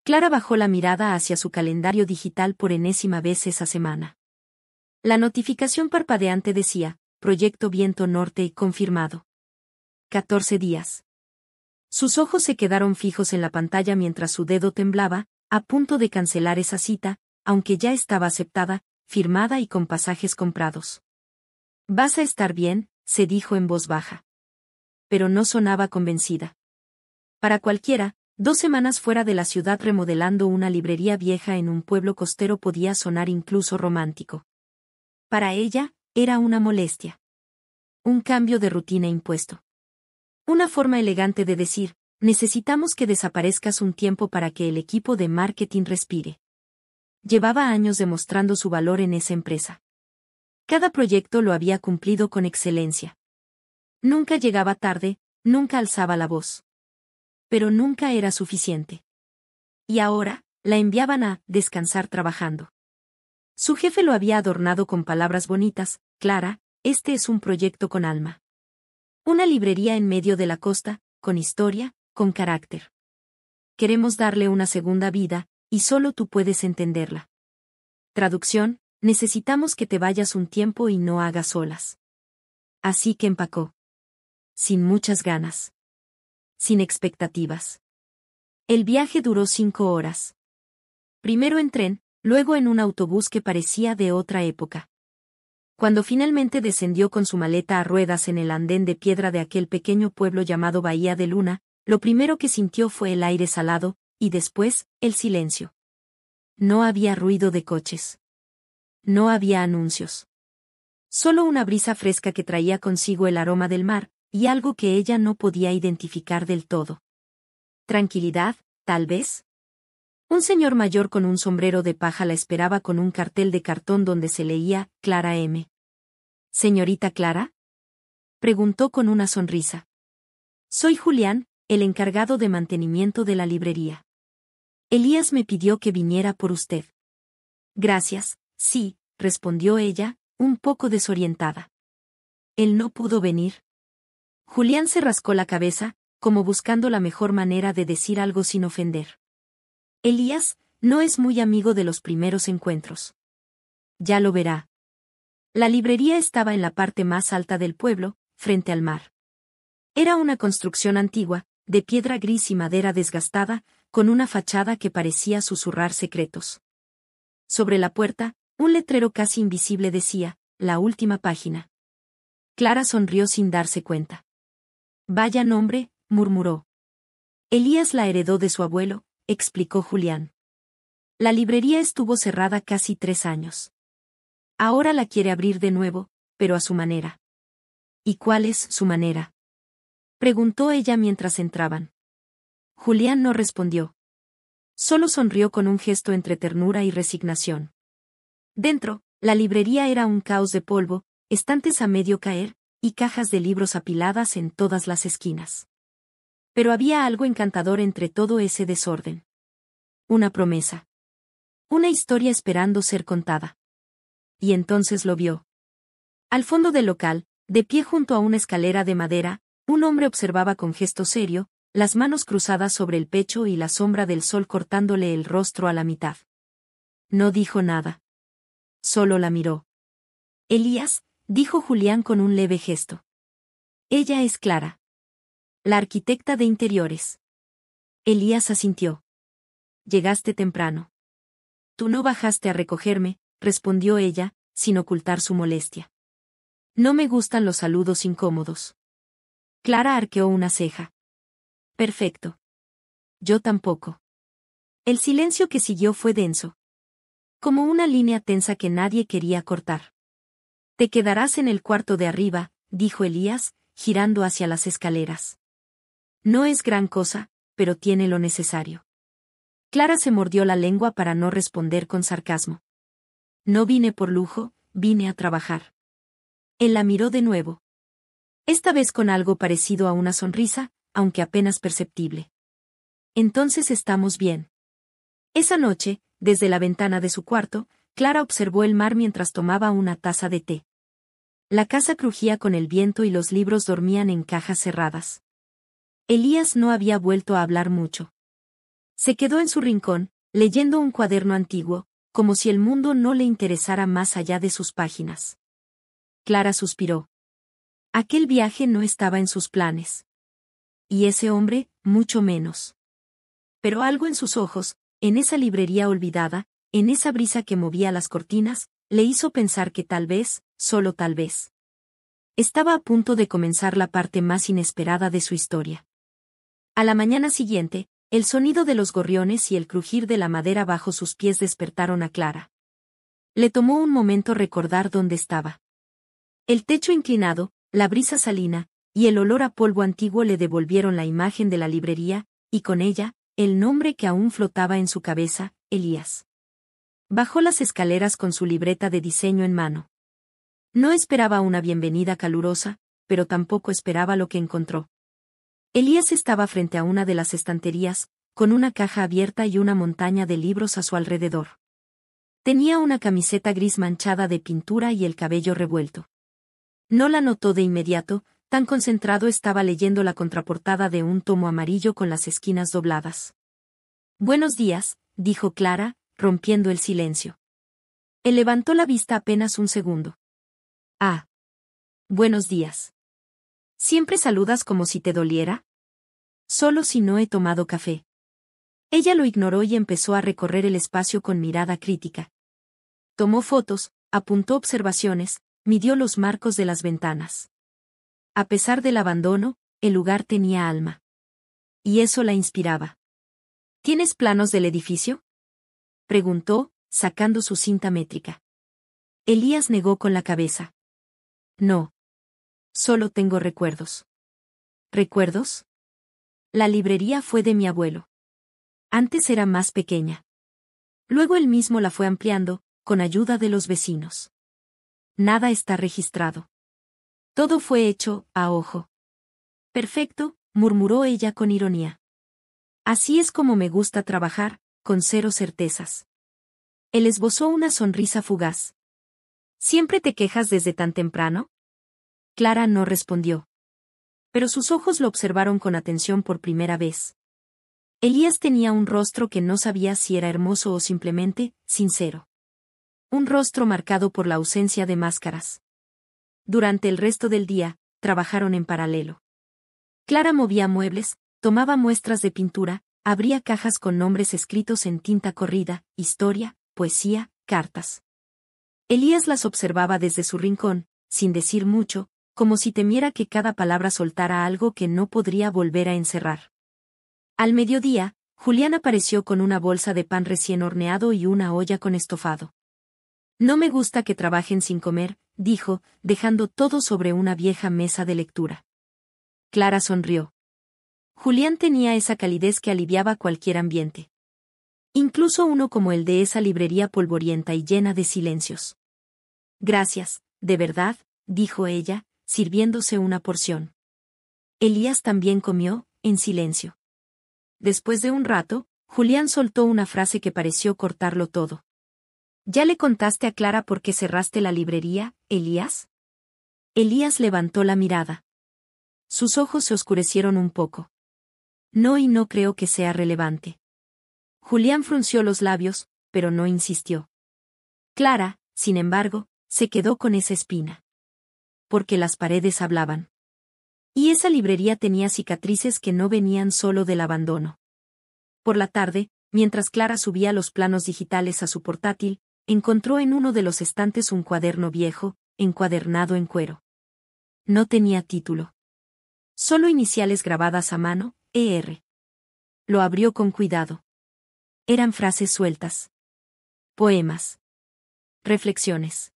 Clara bajó la mirada hacia su calendario digital por enésima vez esa semana. La notificación parpadeante decía, Proyecto Viento Norte confirmado. 14 días. Sus ojos se quedaron fijos en la pantalla mientras su dedo temblaba, a punto de cancelar esa cita, aunque ya estaba aceptada, firmada y con pasajes comprados. «Vas a estar bien», se dijo en voz baja. Pero no sonaba convencida. Para cualquiera, 2 semanas fuera de la ciudad remodelando una librería vieja en un pueblo costero podía sonar incluso romántico. Para ella, era una molestia. Un cambio de rutina impuesto. Una forma elegante de decir, necesitamos que desaparezcas un tiempo para que el equipo de marketing respire. Llevaba años demostrando su valor en esa empresa. Cada proyecto lo había cumplido con excelencia. Nunca llegaba tarde, nunca alzaba la voz. Pero nunca era suficiente. Y ahora, la enviaban a descansar trabajando. Su jefe lo había adornado con palabras bonitas, Clara, este es un proyecto con alma. Una librería en medio de la costa, con historia, con carácter. Queremos darle una segunda vida, y solo tú puedes entenderla. Traducción, necesitamos que te vayas un tiempo y no hagas olas. Así que empacó. Sin muchas ganas. Sin expectativas. El viaje duró 5 horas. Primero en tren, luego en un autobús que parecía de otra época. Cuando finalmente descendió con su maleta a ruedas en el andén de piedra de aquel pequeño pueblo llamado Bahía de Luna, lo primero que sintió fue el aire salado, y después, el silencio. No había ruido de coches. No había anuncios. Solo una brisa fresca que traía consigo el aroma del mar, y algo que ella no podía identificar del todo. Tranquilidad, tal vez. Un señor mayor con un sombrero de paja la esperaba con un cartel de cartón donde se leía, Clara M. ¿Señorita Clara? Preguntó con una sonrisa. Soy Julián, el encargado de mantenimiento de la librería. Elías me pidió que viniera por usted. Gracias, sí, respondió ella, un poco desorientada. ¿Él no pudo venir? Julián se rascó la cabeza, como buscando la mejor manera de decir algo sin ofender. Elías, no es muy amigo de los primeros encuentros. Ya lo verá. La librería estaba en la parte más alta del pueblo, frente al mar. Era una construcción antigua, de piedra gris y madera desgastada, con una fachada que parecía susurrar secretos. Sobre la puerta, un letrero casi invisible decía, la última página. Clara sonrió sin darse cuenta. Vaya nombre, murmuró. Elías la heredó de su abuelo, explicó Julián. La librería estuvo cerrada casi 3 años. Ahora la quiere abrir de nuevo, pero a su manera. ¿Y cuál es su manera? Preguntó ella mientras entraban. Julián no respondió. Solo sonrió con un gesto entre ternura y resignación. Dentro, la librería era un caos de polvo, estantes a medio caer, y cajas de libros apiladas en todas las esquinas. Pero había algo encantador entre todo ese desorden. Una promesa. Una historia esperando ser contada. Y entonces lo vio. Al fondo del local, de pie junto a una escalera de madera, un hombre observaba con gesto serio, las manos cruzadas sobre el pecho y la sombra del sol cortándole el rostro a la mitad. No dijo nada. Solo la miró. Elías, dijo Julián con un leve gesto. Ella es Clara. La arquitecta de interiores. Elías asintió. Llegaste temprano. Tú no bajaste a recogerme, respondió ella, sin ocultar su molestia. No me gustan los saludos incómodos. Clara arqueó una ceja. Perfecto. Yo tampoco. El silencio que siguió fue denso. Como una línea tensa que nadie quería cortar. Te quedarás en el cuarto de arriba, dijo Elías, girando hacia las escaleras. No es gran cosa, pero tiene lo necesario. Clara se mordió la lengua para no responder con sarcasmo. No vine por lujo, vine a trabajar. Él la miró de nuevo. Esta vez con algo parecido a una sonrisa, aunque apenas perceptible. Entonces estamos bien. Esa noche, desde la ventana de su cuarto, Clara observó el mar mientras tomaba una taza de té. La casa crujía con el viento y los libros dormían en cajas cerradas. Elías no había vuelto a hablar mucho. Se quedó en su rincón, leyendo un cuaderno antiguo, como si el mundo no le interesara más allá de sus páginas. Clara suspiró. Aquel viaje no estaba en sus planes. Y ese hombre, mucho menos. Pero algo en sus ojos, en esa librería olvidada, en esa brisa que movía las cortinas, le hizo pensar que tal vez, solo tal vez, estaba a punto de comenzar la parte más inesperada de su historia. A la mañana siguiente, el sonido de los gorriones y el crujir de la madera bajo sus pies despertaron a Clara. Le tomó un momento recordar dónde estaba. El techo inclinado, la brisa salina, y el olor a polvo antiguo le devolvieron la imagen de la librería, y con ella, el nombre que aún flotaba en su cabeza, Elías. Bajó las escaleras con su libreta de diseño en mano. No esperaba una bienvenida calurosa, pero tampoco esperaba lo que encontró. Elías estaba frente a una de las estanterías, con una caja abierta y una montaña de libros a su alrededor. Tenía una camiseta gris manchada de pintura y el cabello revuelto. No la notó de inmediato, tan concentrado estaba leyendo la contraportada de un tomo amarillo con las esquinas dobladas. «Buenos días», dijo Clara, rompiendo el silencio. Él levantó la vista apenas un segundo. «Ah. Buenos días. ¿Siempre saludas como si te doliera?» «Solo si no he tomado café». Ella lo ignoró y empezó a recorrer el espacio con mirada crítica. Tomó fotos, apuntó observaciones, midió los marcos de las ventanas. A pesar del abandono, el lugar tenía alma. Y eso la inspiraba. ¿Tienes planos del edificio?, preguntó, sacando su cinta métrica. Elías negó con la cabeza. No. Solo tengo recuerdos. ¿Recuerdos? La librería fue de mi abuelo. Antes era más pequeña. Luego él mismo la fue ampliando, con ayuda de los vecinos. Nada está registrado. Todo fue hecho a ojo. Perfecto, murmuró ella con ironía. Así es como me gusta trabajar, con cero certezas. Él esbozó una sonrisa fugaz. ¿Siempre te quejas desde tan temprano? Clara no respondió. Pero sus ojos lo observaron con atención por primera vez. Elías tenía un rostro que no sabía si era hermoso o simplemente, sincero. Un rostro marcado por la ausencia de máscaras. Durante el resto del día, trabajaron en paralelo. Clara movía muebles, tomaba muestras de pintura, abría cajas con nombres escritos en tinta corrida, historia, poesía, cartas. Elías las observaba desde su rincón, sin decir mucho, como si temiera que cada palabra soltara algo que no podría volver a encerrar. Al mediodía, Julián apareció con una bolsa de pan recién horneado y una olla con estofado. No me gusta que trabajen sin comer, dijo, dejando todo sobre una vieja mesa de lectura. Clara sonrió. Julián tenía esa calidez que aliviaba cualquier ambiente. Incluso uno como el de esa librería polvorienta y llena de silencios. Gracias, de verdad, dijo ella, sirviéndose una porción. Elías también comió, en silencio. Después de un rato, Julián soltó una frase que pareció cortarlo todo. ¿Ya le contaste a Clara por qué cerraste la librería, Elías? Elías levantó la mirada. Sus ojos se oscurecieron un poco. No, y no creo que sea relevante. Julián frunció los labios, pero no insistió. Clara, sin embargo, se quedó con esa espina. Porque las paredes hablaban. Y esa librería tenía cicatrices que no venían solo del abandono. Por la tarde, mientras Clara subía los planos digitales a su portátil, encontró en uno de los estantes un cuaderno viejo, encuadernado en cuero. No tenía título. Solo iniciales grabadas a mano, ER. Lo abrió con cuidado. Eran frases sueltas. Poemas. Reflexiones.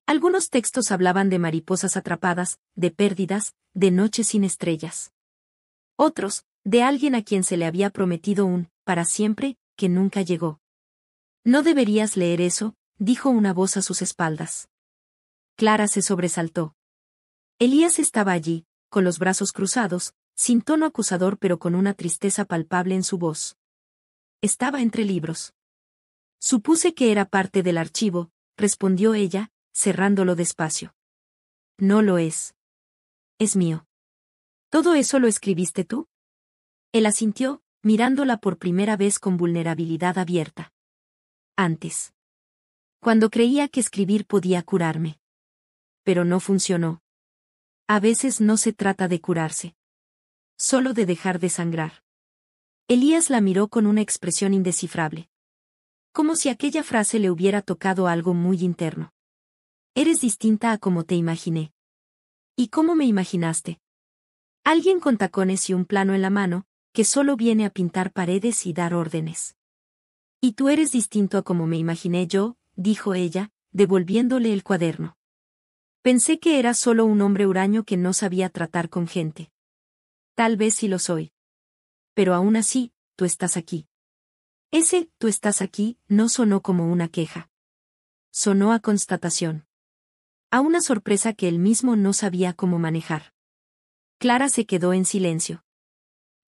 Algunos textos hablaban de mariposas atrapadas, de pérdidas, de noches sin estrellas. Otros, de alguien a quien se le había prometido un, para siempre, que nunca llegó. No deberías leer eso, dijo una voz a sus espaldas. Clara se sobresaltó. Elías estaba allí, con los brazos cruzados, sin tono acusador pero con una tristeza palpable en su voz. Estaba entre libros. Supuse que era parte del archivo, respondió ella, cerrándolo despacio. No lo es. Es mío. ¿Todo eso lo escribiste tú? Él asintió, mirándola por primera vez con vulnerabilidad abierta. Antes. Cuando creía que escribir podía curarme. Pero no funcionó. A veces no se trata de curarse. Solo de dejar de sangrar. Elías la miró con una expresión indescifrable. Como si aquella frase le hubiera tocado algo muy interno. Eres distinta a como te imaginé. ¿Y cómo me imaginaste? Alguien con tacones y un plano en la mano, que solo viene a pintar paredes y dar órdenes. Y tú eres distinto a como me imaginé yo, dijo ella, devolviéndole el cuaderno. Pensé que eras solo un hombre huraño que no sabía tratar con gente. Tal vez sí lo soy. Pero aún así, tú estás aquí. Ese, tú estás aquí, no sonó como una queja. Sonó a constatación. A una sorpresa que él mismo no sabía cómo manejar. Clara se quedó en silencio.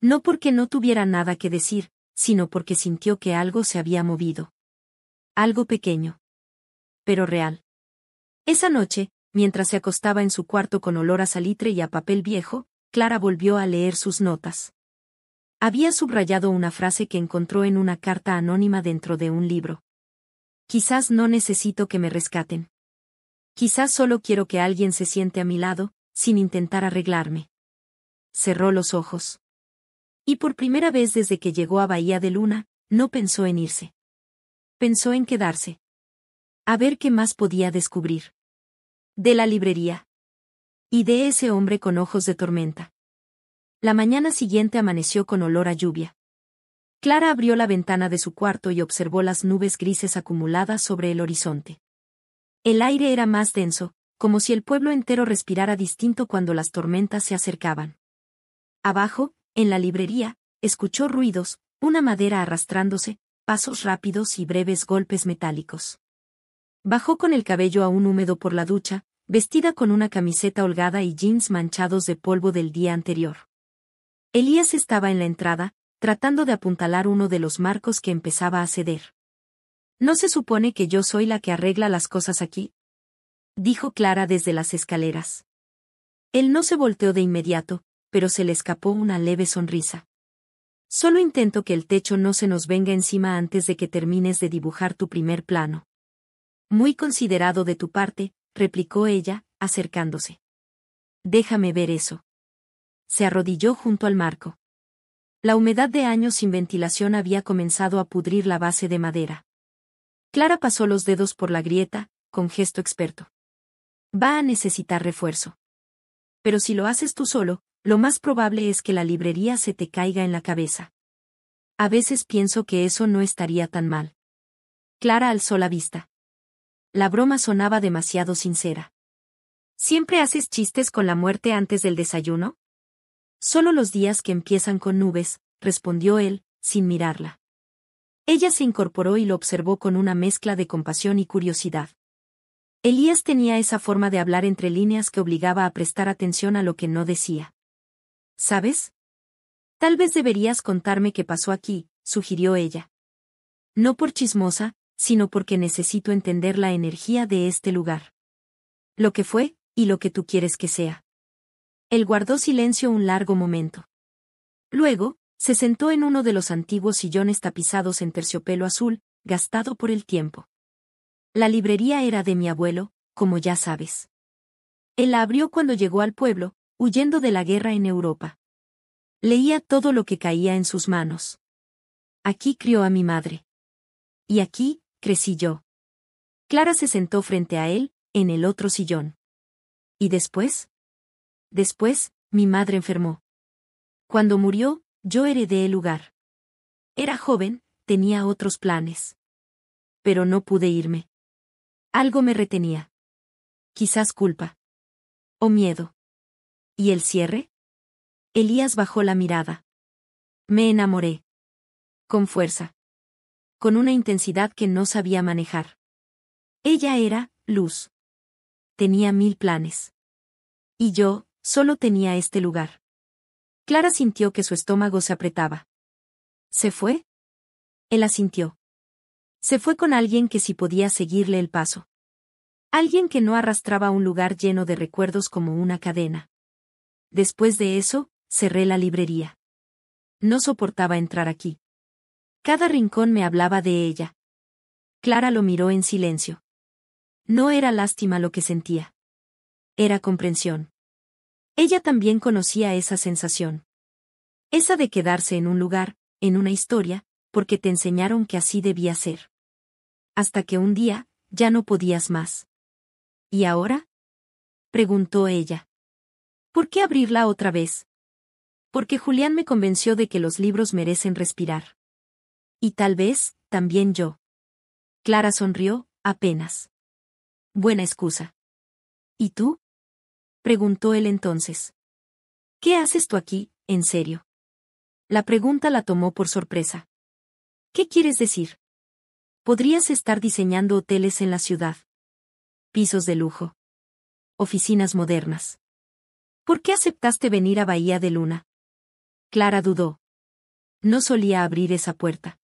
No porque no tuviera nada que decir, sino porque sintió que algo se había movido. Algo pequeño. Pero real. Esa noche, mientras se acostaba en su cuarto con olor a salitre y a papel viejo, Clara volvió a leer sus notas. Había subrayado una frase que encontró en una carta anónima dentro de un libro. Quizás no necesito que me rescaten. Quizás solo quiero que alguien se siente a mi lado, sin intentar arreglarme. Cerró los ojos. Y por primera vez desde que llegó a Bahía de Luna, no pensó en irse. Pensó en quedarse. A ver qué más podía descubrir. De la librería. Y de ese hombre con ojos de tormenta. La mañana siguiente amaneció con olor a lluvia. Clara abrió la ventana de su cuarto y observó las nubes grises acumuladas sobre el horizonte. El aire era más denso, como si el pueblo entero respirara distinto cuando las tormentas se acercaban. Abajo, en la librería, escuchó ruidos, una madera arrastrándose, pasos rápidos y breves golpes metálicos. Bajó con el cabello aún húmedo por la ducha, vestida con una camiseta holgada y jeans manchados de polvo del día anterior. Elías estaba en la entrada, tratando de apuntalar uno de los marcos que empezaba a ceder. ¿No se supone que yo soy la que arregla las cosas aquí?, dijo Clara desde las escaleras. Él no se volteó de inmediato, pero se le escapó una leve sonrisa. Solo intento que el techo no se nos venga encima antes de que termines de dibujar tu primer plano. Muy considerado de tu parte, replicó ella, acercándose. Déjame ver eso. Se arrodilló junto al marco. La humedad de años sin ventilación había comenzado a pudrir la base de madera. Clara pasó los dedos por la grieta, con gesto experto. Va a necesitar refuerzo. Pero si lo haces tú solo, lo más probable es que la librería se te caiga en la cabeza. A veces pienso que eso no estaría tan mal. Clara alzó la vista. La broma sonaba demasiado sincera. ¿Siempre haces chistes con la muerte antes del desayuno? Solo los días que empiezan con nubes, respondió él, sin mirarla. Ella se incorporó y lo observó con una mezcla de compasión y curiosidad. Elías tenía esa forma de hablar entre líneas que obligaba a prestar atención a lo que no decía. ¿Sabes? Tal vez deberías contarme qué pasó aquí, sugirió ella. No por chismosa, sino porque necesito entender la energía de este lugar. Lo que fue, y lo que tú quieres que sea. Él guardó silencio un largo momento. Luego, se sentó en uno de los antiguos sillones tapizados en terciopelo azul, gastado por el tiempo. La librería era de mi abuelo, como ya sabes. Él la abrió cuando llegó al pueblo, huyendo de la guerra en Europa. Leía todo lo que caía en sus manos. Aquí crió a mi madre. Y aquí, crecí yo. Clara se sentó frente a él, en el otro sillón. ¿Y después? Después, mi madre enfermó. Cuando murió, yo heredé el lugar. Era joven, tenía otros planes. Pero no pude irme. Algo me retenía. Quizás culpa. O miedo. ¿Y el cierre? Elías bajó la mirada. Me enamoré. Con fuerza. Con una intensidad que no sabía manejar. Ella era, luz. Tenía 1000 planes. Y yo, solo tenía este lugar. Clara sintió que su estómago se apretaba. ¿Se fue? Él asintió. Se fue con alguien que sí podía seguirle el paso. Alguien que no arrastraba un lugar lleno de recuerdos como una cadena. Después de eso, cerré la librería. No soportaba entrar aquí. Cada rincón me hablaba de ella. Clara lo miró en silencio. No era lástima lo que sentía. Era comprensión. Ella también conocía esa sensación. Esa de quedarse en un lugar, en una historia, porque te enseñaron que así debía ser. Hasta que un día, ya no podías más. ¿Y ahora? Preguntó ella. ¿Por qué abrirla otra vez? Porque Julián me convenció de que los libros merecen respirar. Y tal vez, también yo. Clara sonrió, apenas. Buena excusa. ¿Y tú? Preguntó él entonces. ¿Qué haces tú aquí, en serio? La pregunta la tomó por sorpresa. ¿Qué quieres decir? Podrías estar diseñando hoteles en la ciudad. Pisos de lujo. Oficinas modernas. ¿Por qué aceptaste venir a Bahía de Luna? Clara dudó. No solía abrir esa puerta.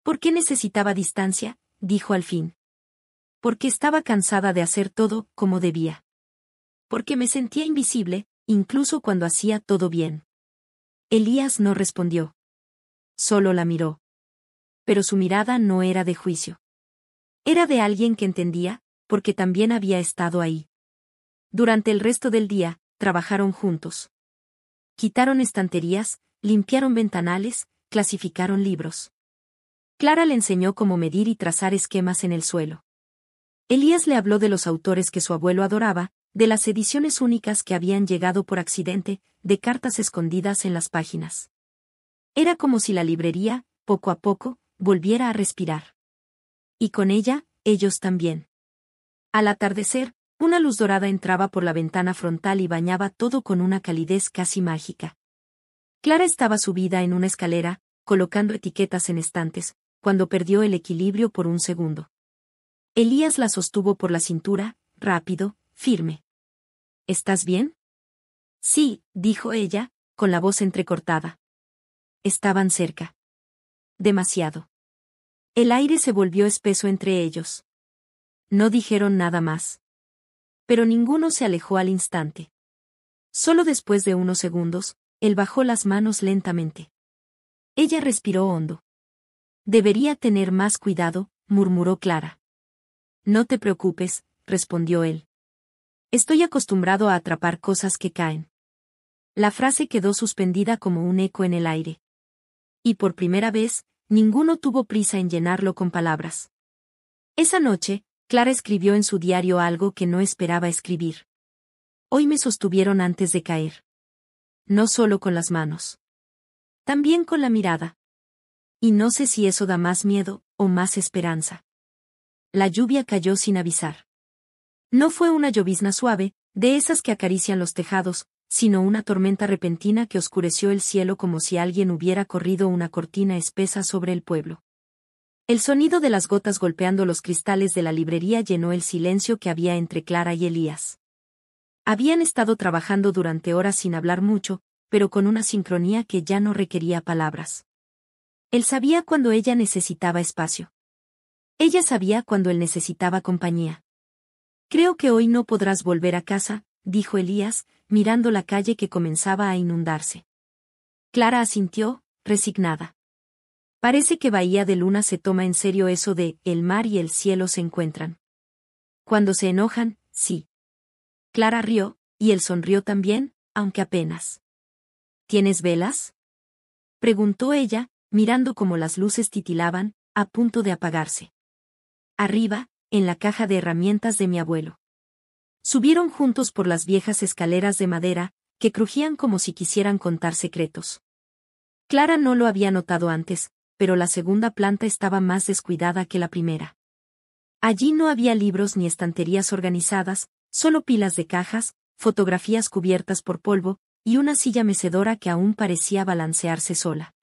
¿Por qué necesitaba distancia? Dijo al fin. Porque estaba cansada de hacer todo como debía. Porque me sentía invisible, incluso cuando hacía todo bien. Elías no respondió. Solo la miró. Pero su mirada no era de juicio. Era de alguien que entendía, porque también había estado ahí. Durante el resto del día, trabajaron juntos. Quitaron estanterías, limpiaron ventanales, clasificaron libros. Clara le enseñó cómo medir y trazar esquemas en el suelo. Elías le habló de los autores que su abuelo adoraba, de las ediciones únicas que habían llegado por accidente, de cartas escondidas en las páginas. Era como si la librería, poco a poco, volviera a respirar. Y con ella, ellos también. Al atardecer, una luz dorada entraba por la ventana frontal y bañaba todo con una calidez casi mágica. Clara estaba subida en una escalera, colocando etiquetas en estantes, cuando perdió el equilibrio por un segundo. Elías la sostuvo por la cintura, rápido, firme. ¿Estás bien? Sí, dijo ella, con la voz entrecortada. Estaban cerca. Demasiado. El aire se volvió espeso entre ellos. No dijeron nada más. Pero ninguno se alejó al instante. Solo después de unos segundos, él bajó las manos lentamente. Ella respiró hondo. Debería tener más cuidado, murmuró Clara. No te preocupes, respondió él. Estoy acostumbrado a atrapar cosas que caen. La frase quedó suspendida como un eco en el aire. Y por primera vez, ninguno tuvo prisa en llenarlo con palabras. Esa noche, Clara escribió en su diario algo que no esperaba escribir. Hoy me sostuvieron antes de caer. No solo con las manos. También con la mirada. Y no sé si eso da más miedo, o más esperanza. La lluvia cayó sin avisar. No fue una llovizna suave, de esas que acarician los tejados, sino una tormenta repentina que oscureció el cielo como si alguien hubiera corrido una cortina espesa sobre el pueblo. El sonido de las gotas golpeando los cristales de la librería llenó el silencio que había entre Clara y Elías. Habían estado trabajando durante horas sin hablar mucho, pero con una sincronía que ya no requería palabras. Él sabía cuando ella necesitaba espacio. Ella sabía cuando él necesitaba compañía. Creo que hoy no podrás volver a casa, dijo Elías, mirando la calle que comenzaba a inundarse. Clara asintió, resignada. Parece que Bahía de Luna se toma en serio eso de el mar y el cielo se encuentran. Cuando se enojan, sí. Clara rió, y él sonrió también, aunque apenas. ¿Tienes velas? Preguntó ella, mirando cómo las luces titilaban, a punto de apagarse. Arriba, en la caja de herramientas de mi abuelo. Subieron juntos por las viejas escaleras de madera, que crujían como si quisieran contar secretos. Clara no lo había notado antes, pero la segunda planta estaba más descuidada que la primera. Allí no había libros ni estanterías organizadas, solo pilas de cajas, fotografías cubiertas por polvo, y una silla mecedora que aún parecía balancearse sola.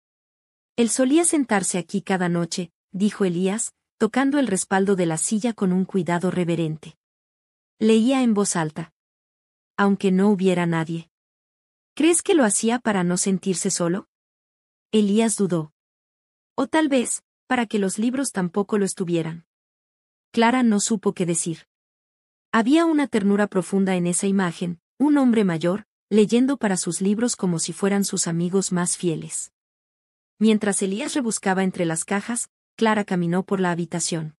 Él solía sentarse aquí cada noche, dijo Elías, tocando el respaldo de la silla con un cuidado reverente. Leía en voz alta. Aunque no hubiera nadie. ¿Crees que lo hacía para no sentirse solo? Elías dudó. O tal vez, para que los libros tampoco lo estuvieran. Clara no supo qué decir. Había una ternura profunda en esa imagen, un hombre mayor, leyendo para sus libros como si fueran sus amigos más fieles. Mientras Elías rebuscaba entre las cajas, Clara caminó por la habitación.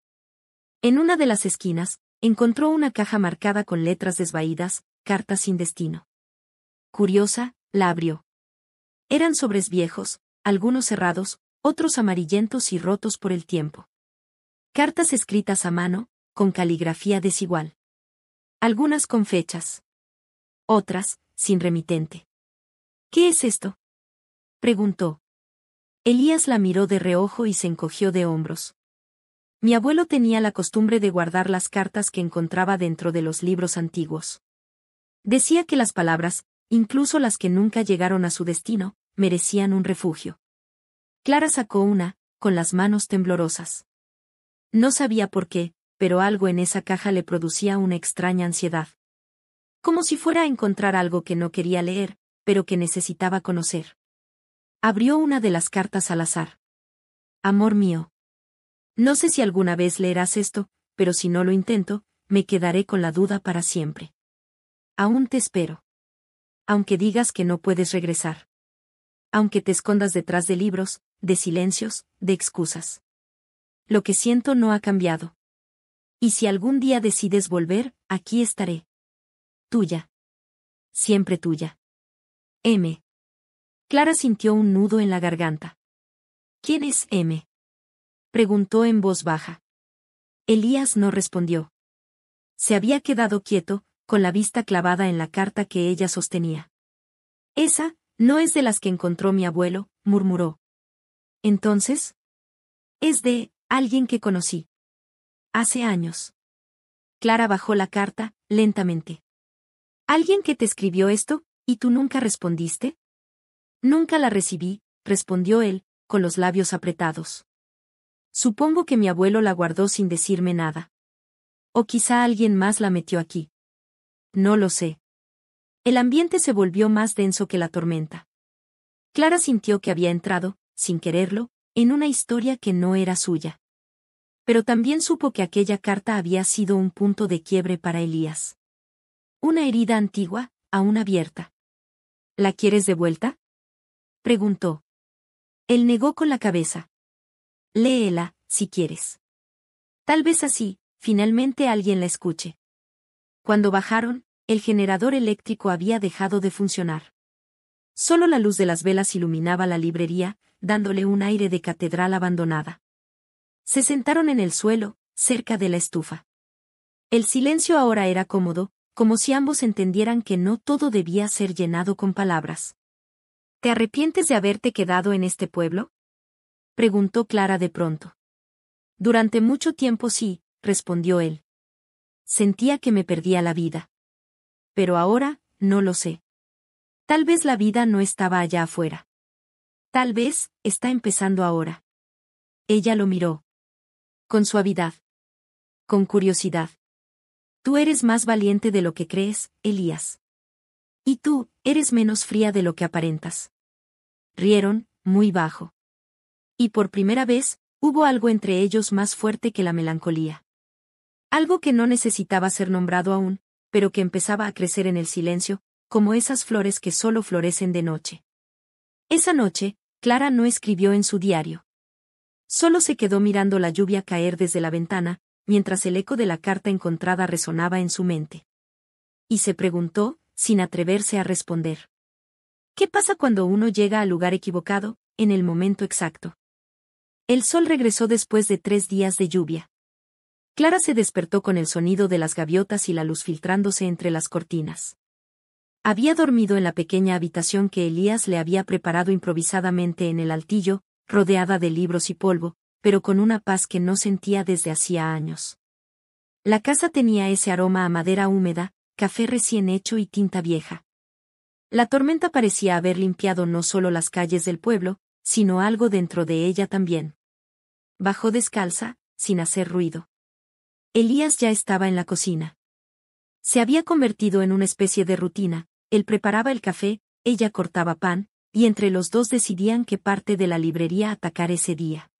En una de las esquinas, encontró una caja marcada con letras desvaídas, cartas sin destino. Curiosa, la abrió. Eran sobres viejos, algunos cerrados, otros amarillentos y rotos por el tiempo. Cartas escritas a mano, con caligrafía desigual. Algunas con fechas. Otras, sin remitente. ¿Qué es esto?, preguntó. Elías la miró de reojo y se encogió de hombros. Mi abuelo tenía la costumbre de guardar las cartas que encontraba dentro de los libros antiguos. Decía que las palabras, incluso las que nunca llegaron a su destino, merecían un refugio. Clara sacó una, con las manos temblorosas. No sabía por qué, pero algo en esa caja le producía una extraña ansiedad. Como si fuera a encontrar algo que no quería leer, pero que necesitaba conocer. Abrió una de las cartas al azar. Amor mío. No sé si alguna vez leerás esto, pero si no lo intento, me quedaré con la duda para siempre. Aún te espero. Aunque digas que no puedes regresar. Aunque te escondas detrás de libros, de silencios, de excusas. Lo que siento no ha cambiado. Y si algún día decides volver, aquí estaré. Tuya. Siempre tuya. M. Clara sintió un nudo en la garganta. ¿Quién es M?, preguntó en voz baja. Elías no respondió. Se había quedado quieto, con la vista clavada en la carta que ella sostenía. Esa, no es de las que encontró mi abuelo, murmuró. Entonces, es de alguien que conocí. Hace años. Clara bajó la carta, lentamente. ¿Alguien que te escribió esto, y tú nunca respondiste? Nunca la recibí, respondió él, con los labios apretados. Supongo que mi abuelo la guardó sin decirme nada. O quizá alguien más la metió aquí. No lo sé. El ambiente se volvió más denso que la tormenta. Clara sintió que había entrado, sin quererlo, en una historia que no era suya. Pero también supo que aquella carta había sido un punto de quiebre para Elías. Una herida antigua, aún abierta. ¿La quieres de vuelta?, preguntó. Él negó con la cabeza. Léela, si quieres. Tal vez así, finalmente alguien la escuche. Cuando bajaron, el generador eléctrico había dejado de funcionar. Solo la luz de las velas iluminaba la librería, dándole un aire de catedral abandonada. Se sentaron en el suelo, cerca de la estufa. El silencio ahora era cómodo, como si ambos entendieran que no todo debía ser llenado con palabras. ¿Te arrepientes de haberte quedado en este pueblo?, preguntó Clara de pronto. Durante mucho tiempo sí, respondió él. Sentía que me perdía la vida. Pero ahora, no lo sé. Tal vez la vida no estaba allá afuera. Tal vez, está empezando ahora. Ella lo miró. Con suavidad. Con curiosidad. Tú eres más valiente de lo que crees, Elías. Y tú, eres menos fría de lo que aparentas. Rieron, muy bajo. Y por primera vez, hubo algo entre ellos más fuerte que la melancolía. Algo que no necesitaba ser nombrado aún, pero que empezaba a crecer en el silencio, como esas flores que solo florecen de noche. Esa noche, Clara no escribió en su diario. Solo se quedó mirando la lluvia caer desde la ventana, mientras el eco de la carta encontrada resonaba en su mente. Y se preguntó, sin atreverse a responder. ¿Qué pasa cuando uno llega al lugar equivocado, en el momento exacto? El sol regresó después de 3 días de lluvia. Clara se despertó con el sonido de las gaviotas y la luz filtrándose entre las cortinas. Había dormido en la pequeña habitación que Elías le había preparado improvisadamente en el altillo, rodeada de libros y polvo, pero con una paz que no sentía desde hacía años. La casa tenía ese aroma a madera húmeda, café recién hecho y tinta vieja. La tormenta parecía haber limpiado no solo las calles del pueblo, sino algo dentro de ella también. Bajó descalza, sin hacer ruido. Elías ya estaba en la cocina. Se había convertido en una especie de rutina, él preparaba el café, ella cortaba pan, y entre los dos decidían qué parte de la librería atacar ese día.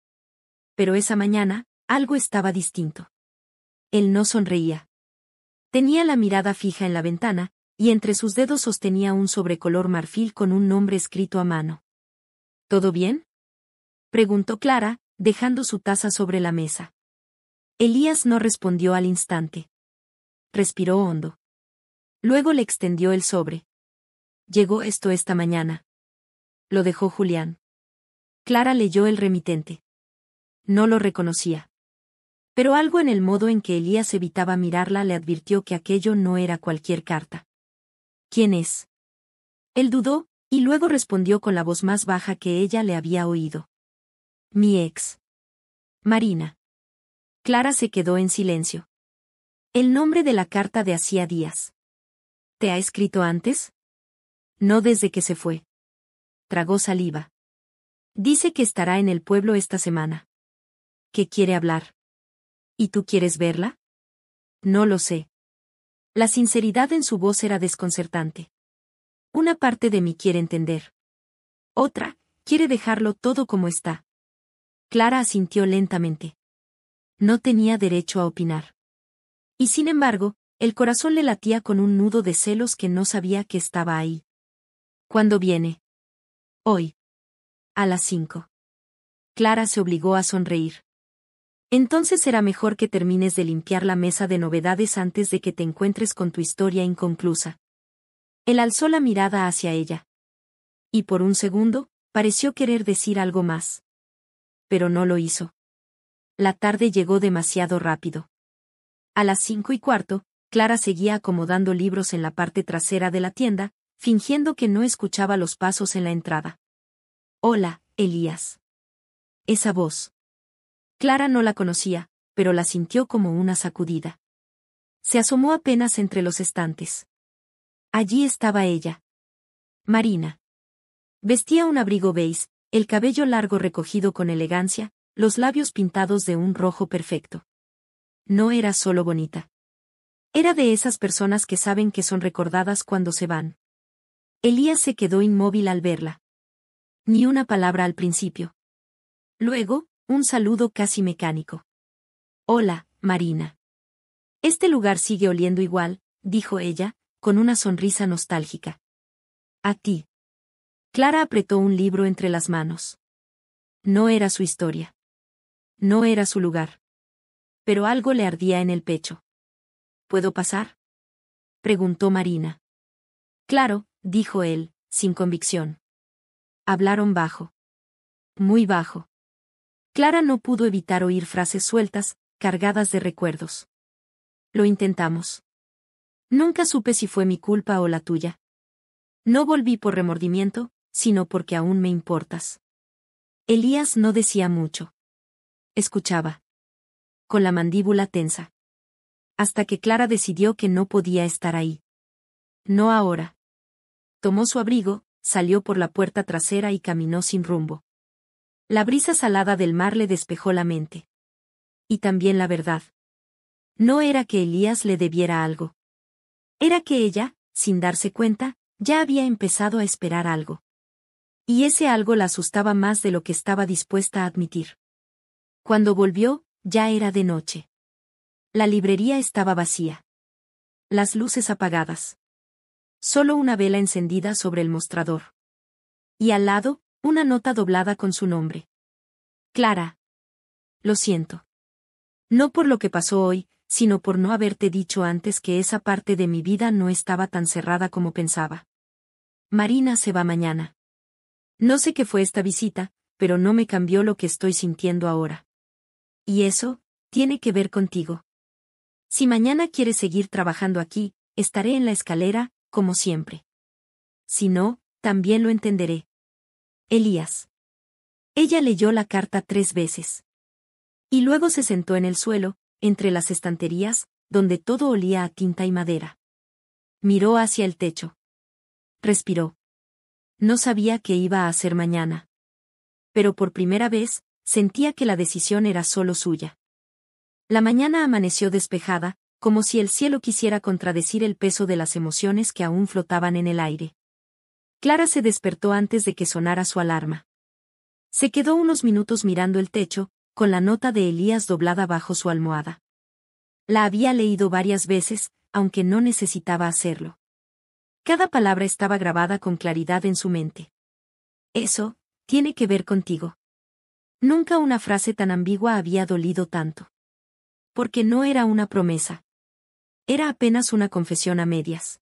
Pero esa mañana, algo estaba distinto. Él no sonreía. Tenía la mirada fija en la ventana, y entre sus dedos sostenía un sobrecolor marfil con un nombre escrito a mano. ¿Todo bien?, Preguntó Clara, dejando su taza sobre la mesa. Elías no respondió al instante. Respiró hondo. Luego le extendió el sobre. Llegó esto esta mañana. Lo dejó Julián. Clara leyó el remitente. No lo reconocía. Pero algo en el modo en que Elías evitaba mirarla le advirtió que aquello no era cualquier carta. ¿Quién es? Él dudó, y luego respondió con la voz más baja que ella le había oído. Mi ex. Marina. Clara se quedó en silencio. El nombre de la carta de hacía días. ¿Te ha escrito antes? No desde que se fue. Tragó saliva. Dice que estará en el pueblo esta semana. ¿Qué quiere hablar? ¿Y tú quieres verla? No lo sé. La sinceridad en su voz era desconcertante. Una parte de mí quiere entender. Otra, quiere dejarlo todo como está. Clara asintió lentamente. No tenía derecho a opinar. Y sin embargo, el corazón le latía con un nudo de celos que no sabía que estaba ahí. ¿Cuándo viene? Hoy. A las 5. Clara se obligó a sonreír. Entonces será mejor que termines de limpiar la mesa de novedades antes de que te encuentres con tu historia inconclusa. Él alzó la mirada hacia ella. Y por un segundo, pareció querer decir algo más. Pero no lo hizo. La tarde llegó demasiado rápido. A las 5:15, Clara seguía acomodando libros en la parte trasera de la tienda, fingiendo que no escuchaba los pasos en la entrada. Hola, Elías. Esa voz. Clara no la conocía, pero la sintió como una sacudida. Se asomó apenas entre los estantes. Allí estaba ella. Marina. Vestía un abrigo beige, el cabello largo recogido con elegancia, los labios pintados de un rojo perfecto. No era solo bonita. Era de esas personas que saben que son recordadas cuando se van. Elías se quedó inmóvil al verla. Ni una palabra al principio. Luego, un saludo casi mecánico. Hola, Marina. Este lugar sigue oliendo igual, dijo ella, con una sonrisa nostálgica. A ti. Clara apretó un libro entre las manos. No era su historia. No era su lugar. Pero algo le ardía en el pecho. ¿Puedo pasar? Preguntó Marina. Claro, dijo él, sin convicción. Hablaron bajo. Muy bajo. Clara no pudo evitar oír frases sueltas, cargadas de recuerdos. Lo intentamos. Nunca supe si fue mi culpa o la tuya. No volví por remordimiento, sino porque aún me importas. Elías no decía mucho. Escuchaba. Con la mandíbula tensa. Hasta que Clara decidió que no podía estar ahí. No ahora. Tomó su abrigo, salió por la puerta trasera y caminó sin rumbo. La brisa salada del mar le despejó la mente. Y también la verdad. No era que Elías le debiera algo. Era que ella, sin darse cuenta, ya había empezado a esperar algo. Y ese algo la asustaba más de lo que estaba dispuesta a admitir. Cuando volvió, ya era de noche. La librería estaba vacía. Las luces apagadas. Solo una vela encendida sobre el mostrador. Y al lado, una nota doblada con su nombre. Clara. Lo siento. No por lo que pasó hoy, sino por no haberte dicho antes que esa parte de mi vida no estaba tan cerrada como pensaba. Marina se va mañana. No sé qué fue esta visita, pero no me cambió lo que estoy sintiendo ahora. Y eso, tiene que ver contigo. Si mañana quieres seguir trabajando aquí, estaré en la escalera, como siempre. Si no, también lo entenderé. Elías. Ella leyó la carta 3 veces. Y luego se sentó en el suelo, entre las estanterías, donde todo olía a tinta y madera. Miró hacia el techo. Respiró. No sabía qué iba a hacer mañana. Pero por primera vez, sentía que la decisión era solo suya. La mañana amaneció despejada, como si el cielo quisiera contradecir el peso de las emociones que aún flotaban en el aire. Clara se despertó antes de que sonara su alarma. Se quedó unos minutos mirando el techo, con la nota de Elías doblada bajo su almohada. La había leído varias veces, aunque no necesitaba hacerlo. Cada palabra estaba grabada con claridad en su mente. Eso, tiene que ver contigo. Nunca una frase tan ambigua había dolido tanto. Porque no era una promesa. Era apenas una confesión a medias.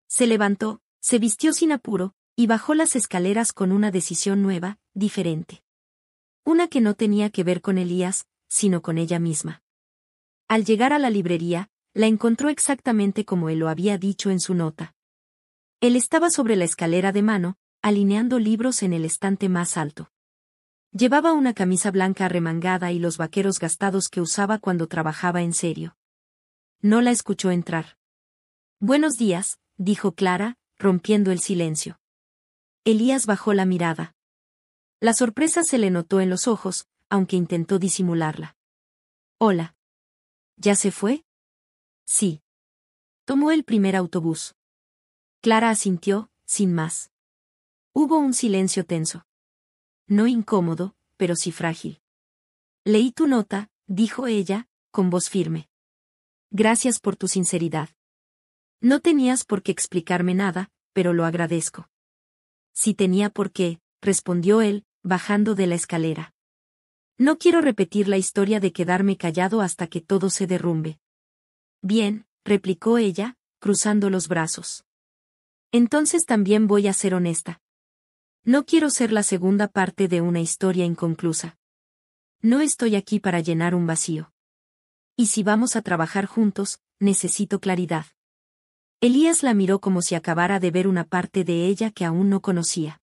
Se levantó, se vistió sin apuro, y bajó las escaleras con una decisión nueva, diferente. Una que no tenía que ver con Elías, sino con ella misma. Al llegar a la librería, la encontró exactamente como él lo había dicho en su nota. Él estaba sobre la escalera de mano, alineando libros en el estante más alto. Llevaba una camisa blanca arremangada y los vaqueros gastados que usaba cuando trabajaba en serio. No la escuchó entrar. «Buenos días», dijo Clara, rompiendo el silencio. Elías bajó la mirada. La sorpresa se le notó en los ojos, aunque intentó disimularla. «Hola». ¿Ya se fue? Sí. Tomó el primer autobús. Clara asintió, sin más. Hubo un silencio tenso. No incómodo, pero sí frágil. «Leí tu nota», dijo ella, con voz firme. «Gracias por tu sinceridad. No tenías por qué explicarme nada, pero lo agradezco». «Sí tenía por qué», respondió él, bajando de la escalera. «No quiero repetir la historia de quedarme callado hasta que todo se derrumbe». «Bien», replicó ella, cruzando los brazos. «Entonces también voy a ser honesta. No quiero ser la segunda parte de una historia inconclusa. No estoy aquí para llenar un vacío. Y si vamos a trabajar juntos, necesito claridad». Elías la miró como si acabara de ver una parte de ella que aún no conocía.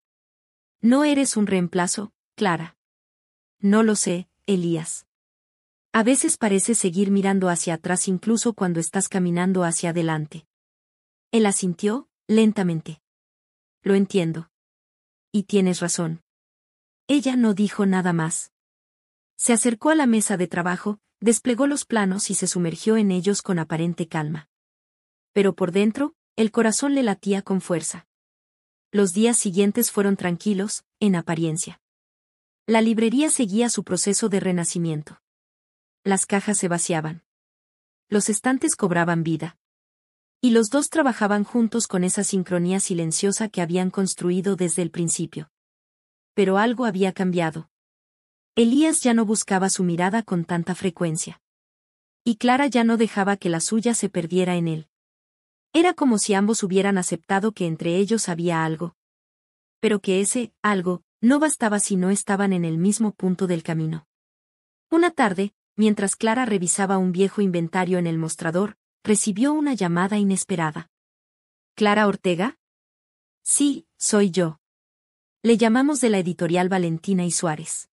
«No eres un reemplazo, Clara». «No lo sé, Elías. A veces pareces seguir mirando hacia atrás incluso cuando estás caminando hacia adelante». Él asintió, lentamente. «Lo entiendo. Y tienes razón». Ella no dijo nada más. Se acercó a la mesa de trabajo, desplegó los planos y se sumergió en ellos con aparente calma. Pero por dentro, el corazón le latía con fuerza. Los días siguientes fueron tranquilos, en apariencia. La librería seguía su proceso de renacimiento. Las cajas se vaciaban. Los estantes cobraban vida. Y los dos trabajaban juntos con esa sincronía silenciosa que habían construido desde el principio. Pero algo había cambiado. Elías ya no buscaba su mirada con tanta frecuencia. Y Clara ya no dejaba que la suya se perdiera en él. Era como si ambos hubieran aceptado que entre ellos había algo. Pero que ese algo no bastaba si no estaban en el mismo punto del camino. Una tarde, mientras Clara revisaba un viejo inventario en el mostrador, recibió una llamada inesperada. «¿Clara Ortega?» «Sí, soy yo. Le llamamos de la editorial Valentina y Suárez.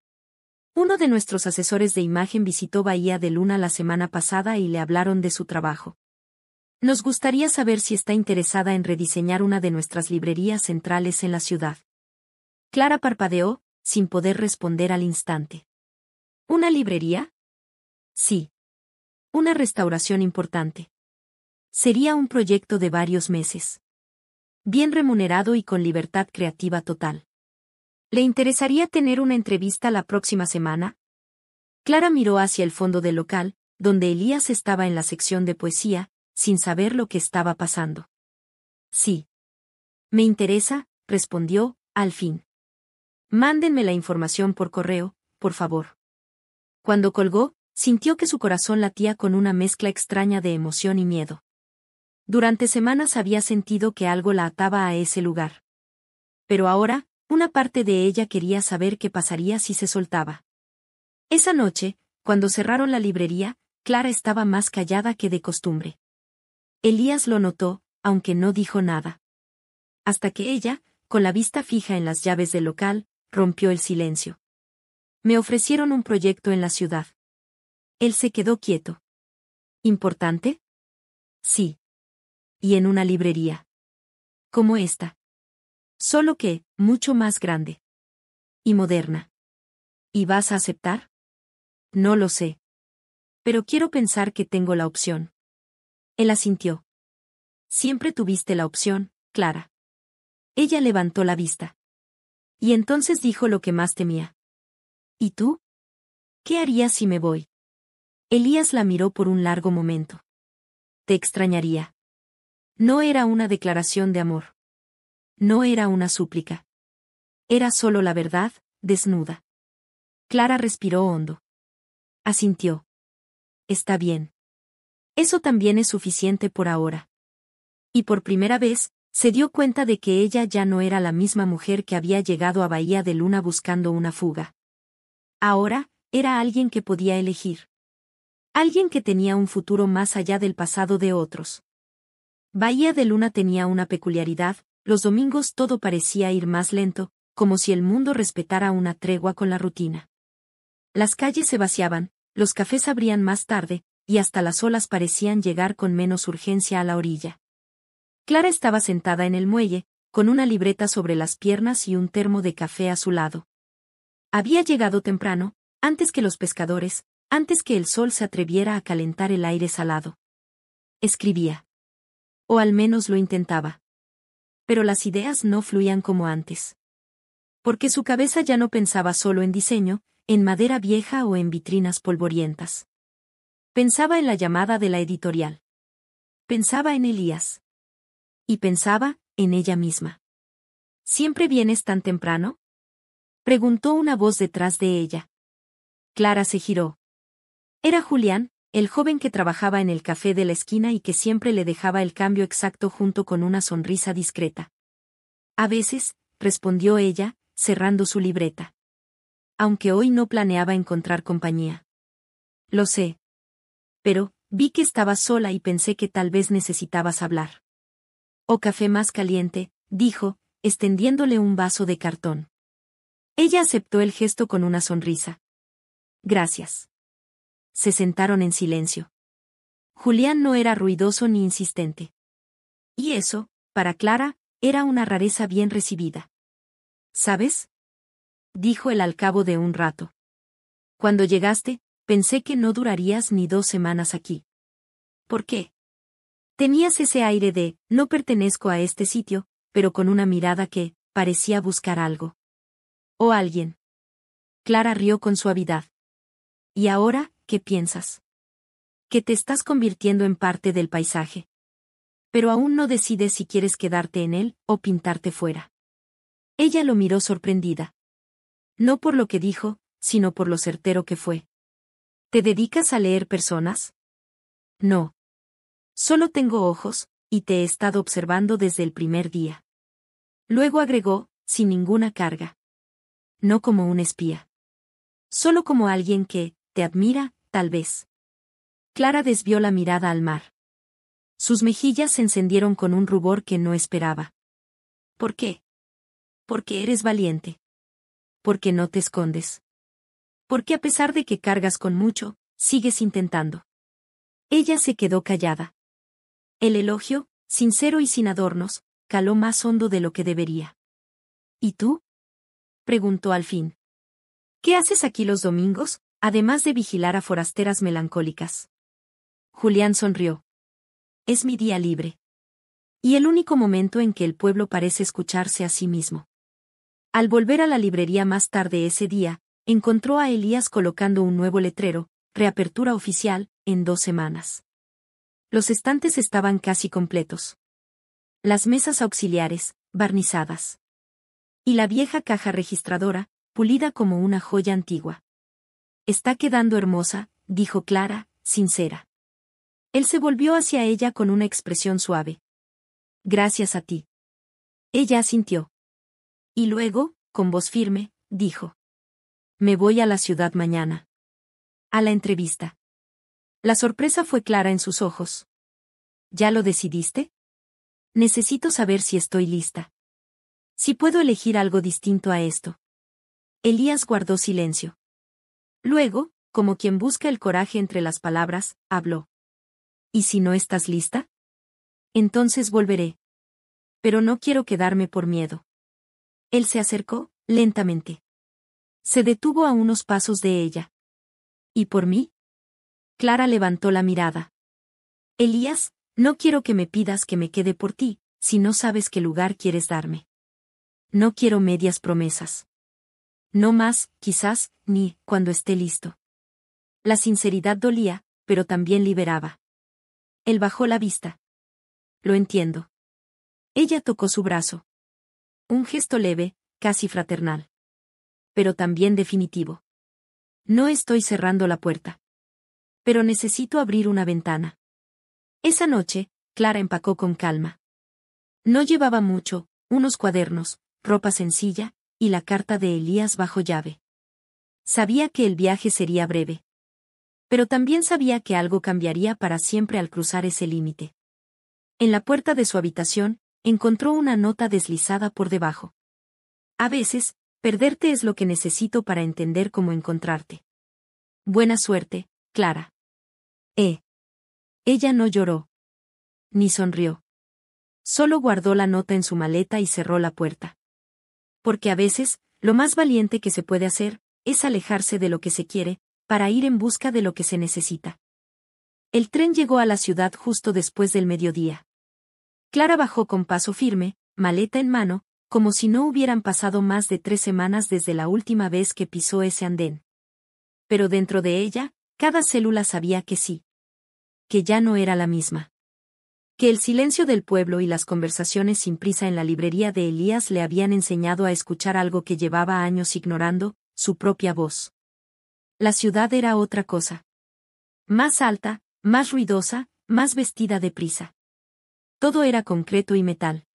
Uno de nuestros asesores de imagen visitó Bahía de Luna la semana pasada y le hablaron de su trabajo. Nos gustaría saber si está interesada en rediseñar una de nuestras librerías centrales en la ciudad». Clara parpadeó, sin poder responder al instante. «¿Una librería?» «Sí. Una restauración importante. Sería un proyecto de varios meses. Bien remunerado y con libertad creativa total. ¿Le interesaría tener una entrevista la próxima semana?» Clara miró hacia el fondo del local, donde Elías estaba en la sección de poesía, sin saber lo que estaba pasando. «Sí. Me interesa», respondió, al fin. «Mándenme la información por correo, por favor». Cuando colgó, sintió que su corazón latía con una mezcla extraña de emoción y miedo. Durante semanas había sentido que algo la ataba a ese lugar. Pero ahora, una parte de ella quería saber qué pasaría si se soltaba. Esa noche, cuando cerraron la librería, Clara estaba más callada que de costumbre. Elías lo notó, aunque no dijo nada. Hasta que ella, con la vista fija en las llaves del local, rompió el silencio. «Me ofrecieron un proyecto en la ciudad». Él se quedó quieto. «¿Importante?» «Sí. Y en una librería. Como esta. Solo que, mucho más grande. Y moderna». «¿Y vas a aceptar?» «No lo sé. Pero quiero pensar que tengo la opción». Él asintió. «Siempre tuviste la opción, Clara». Ella levantó la vista. Y entonces dijo lo que más temía. «¿Y tú? ¿Qué harías si me voy?» Elías la miró por un largo momento. «Te extrañaría». No era una declaración de amor. No era una súplica. Era solo la verdad, desnuda. Clara respiró hondo. Asintió. Está bien. Eso también es suficiente por ahora. Y por primera vez, se dio cuenta de que ella ya no era la misma mujer que había llegado a Bahía de Luna buscando una fuga. Ahora, era alguien que podía elegir. Alguien que tenía un futuro más allá del pasado de otros. Bahía de Luna tenía una peculiaridad: los domingos todo parecía ir más lento, como si el mundo respetara una tregua con la rutina. Las calles se vaciaban, los cafés abrían más tarde, y hasta las olas parecían llegar con menos urgencia a la orilla. Clara estaba sentada en el muelle, con una libreta sobre las piernas y un termo de café a su lado. Había llegado temprano, antes que los pescadores, antes que el sol se atreviera a calentar el aire salado. Escribía. O al menos lo intentaba. Pero las ideas no fluían como antes. Porque su cabeza ya no pensaba solo en diseño, en madera vieja o en vitrinas polvorientas. Pensaba en la llamada de la editorial. Pensaba en Elías. Y pensaba en ella misma. ¿Siempre vienes tan temprano?, preguntó una voz detrás de ella. Clara se giró. Era Julián, el joven que trabajaba en el café de la esquina y que siempre le dejaba el cambio exacto junto con una sonrisa discreta. A veces, respondió ella, cerrando su libreta. Aunque hoy no planeaba encontrar compañía. Lo sé. Pero, vi que estabas sola y pensé que tal vez necesitabas hablar. O café más caliente, dijo, extendiéndole un vaso de cartón. Ella aceptó el gesto con una sonrisa. Gracias. Se sentaron en silencio. Julián no era ruidoso ni insistente. Y eso, para Clara, era una rareza bien recibida. ¿Sabes?, dijo él al cabo de un rato. Cuando llegaste, pensé que no durarías ni 2 semanas aquí. ¿Por qué? Tenías ese aire de, no pertenezco a este sitio, pero con una mirada que parecía buscar algo. O alguien. Clara rió con suavidad. ¿Y ahora, qué piensas? Que te estás convirtiendo en parte del paisaje. Pero aún no decides si quieres quedarte en él o pintarte fuera. Ella lo miró sorprendida. No por lo que dijo, sino por lo certero que fue. ¿Te dedicas a leer personas? No. Solo tengo ojos, y te he estado observando desde el primer día. Luego agregó, sin ninguna carga. No como un espía. Solo como alguien que, te admira, tal vez. Clara desvió la mirada al mar. Sus mejillas se encendieron con un rubor que no esperaba. ¿Por qué? Porque eres valiente. Porque no te escondes. Porque a pesar de que cargas con mucho, sigues intentando. Ella se quedó callada. El elogio, sincero y sin adornos, caló más hondo de lo que debería. ¿Y tú?, preguntó al fin. ¿Qué haces aquí los domingos, además de vigilar a forasteras melancólicas? Julián sonrió. Es mi día libre. Y el único momento en que el pueblo parece escucharse a sí mismo. Al volver a la librería más tarde ese día, encontró a Elías colocando un nuevo letrero, reapertura oficial, en 2 semanas. Los estantes estaban casi completos. Las mesas auxiliares, barnizadas. Y la vieja caja registradora, pulida como una joya antigua. Está quedando hermosa, dijo Clara, sincera. Él se volvió hacia ella con una expresión suave. Gracias a ti. Ella asintió. Y luego, con voz firme, dijo. Me voy a la ciudad mañana. A la entrevista. La sorpresa fue clara en sus ojos. ¿Ya lo decidiste? Necesito saber si estoy lista. Si puedo elegir algo distinto a esto. Elías guardó silencio. Luego, como quien busca el coraje entre las palabras, habló. ¿Y si no estás lista? Entonces volveré. Pero no quiero quedarme por miedo. Él se acercó, lentamente. Se detuvo a unos pasos de ella. ¿Y por mí? Clara levantó la mirada. Elías, no quiero que me pidas que me quede por ti, si no sabes qué lugar quieres darme. No quiero medias promesas. No más, quizás, ni, cuando esté listo. La sinceridad dolía, pero también liberaba. Él bajó la vista. Lo entiendo. Ella tocó su brazo. Un gesto leve, casi fraternal. Pero también definitivo. No estoy cerrando la puerta. Pero necesito abrir una ventana. Esa noche, Clara empacó con calma. No llevaba mucho, unos cuadernos, ropa sencilla, y la carta de Elías bajo llave. Sabía que el viaje sería breve. Pero también sabía que algo cambiaría para siempre al cruzar ese límite. En la puerta de su habitación, encontró una nota deslizada por debajo. A veces, perderte es lo que necesito para entender cómo encontrarte. Buena suerte, Clara. Ella no lloró. Ni sonrió. Solo guardó la nota en su maleta y cerró la puerta. Porque a veces, lo más valiente que se puede hacer, es alejarse de lo que se quiere, para ir en busca de lo que se necesita. El tren llegó a la ciudad justo después del mediodía. Clara bajó con paso firme, maleta en mano, como si no hubieran pasado más de 3 semanas desde la última vez que pisó ese andén. Pero dentro de ella, cada célula sabía que sí. Que ya no era la misma. Que el silencio del pueblo y las conversaciones sin prisa en la librería de Elías le habían enseñado a escuchar algo que llevaba años ignorando, su propia voz. La ciudad era otra cosa. Más alta, más ruidosa, más vestida de prisa. Todo era concreto y metal.